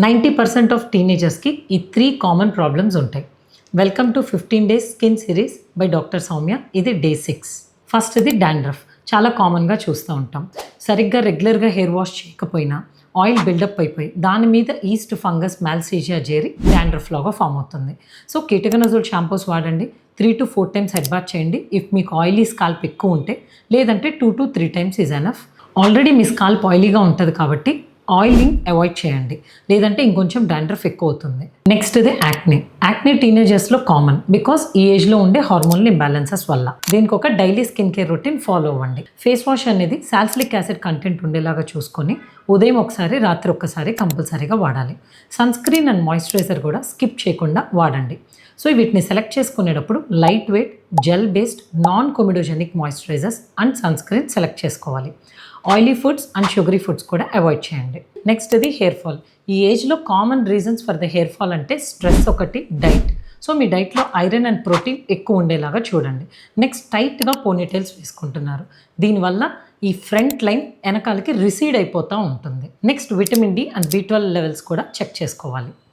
90% of టీనేజర్స్కి ఈ 3 common problems ఉంటాయి. Welcome to 15 days skin series by doctor Soumya. ఇది day 6. ఫస్ట్ది డాండ్రఫ్. చాలా కామన్గా చూస్తూ ఉంటాం. సరిగ్గా రెగ్యులర్గా హెయిర్ వాష్ చేయకపోయినా ఆయిల్ బిల్డప్ అయిపోయి దాని మీద ఈస్ట్ ఫంగస్ మ్యాల్సేజియా చేరి డాండ్రఫ్ లాగా ఫామ్ అవుతుంది. సో కీటకనజోల్ షాంపూస్ వాడండి. 3 to 4 టైమ్స్ హెడ్ బాత్ చేయండి ఇఫ్ మీకు ఆయిలీ స్కాల్ప్ ఎక్కువ ఉంటే, లేదంటే 2 to 3 times is enough. Already మీ స్కాల్ప్ ఆయిలీగా ఉంటుంది కాబట్టి ఆయిలింగ్ అవాయిడ్ చేయండి, లేదంటే ఇంకొంచెం డాండ్రఫ్ ఎక్కువ అవుతుంది. నెక్స్ట్ది యాక్నే. యాక్నే టీనేజర్స్లో కామన్ బికాస్ ఈ ఏజ్లో ఉండే హార్మోనల్ ఇంబ్యాలెన్సెస్ వల్ల. దీనికి ఒక daily skin care routine follow అవ్వండి. ఫేస్ వాష్ అనేది సాల్సిలిక్ యాసిడ్ కంటెంట్ ఉండేలాగా చూసుకొని ఉదయం ఒకసారి రాత్రి ఒక్కసారి కంపల్సరీగా వాడాలి. సన్ స్క్రీన్ అండ్ మాయిశ్చరైజర్ కూడా స్కిప్ చేయకుండా వాడండి. సో వీటిని సెలెక్ట్ చేసుకునేటప్పుడు light weight gel based non comedogenic moisturizers and sunscreen select చేసుకోవాలి. Oily foods and sugary foods కూడా అవాయిడ్ చేయండి. నెక్స్ట్ది హెయిర్ ఫాల్. ఈ ఏజ్లో common reasons for the hair fall అంటే స్ట్రెస్ ఒకటి, డైట్. సో మీ డైట్లో ఐరన్ అండ్ ప్రోటీన్ ఎక్కువ ఉండేలాగా చూడండి. నెక్స్ట్ టైట్గా పోనీటైల్స్ వేసుకుంటున్నారు. దీనివల్ల ఈ ఫ్రంట్ లైన్ వెనకాలకి రిసీడ్ అయిపోతూ ఉంటుంది. Next vitamin D and B12 levels కూడా చెక్ చేసుకోవాలి.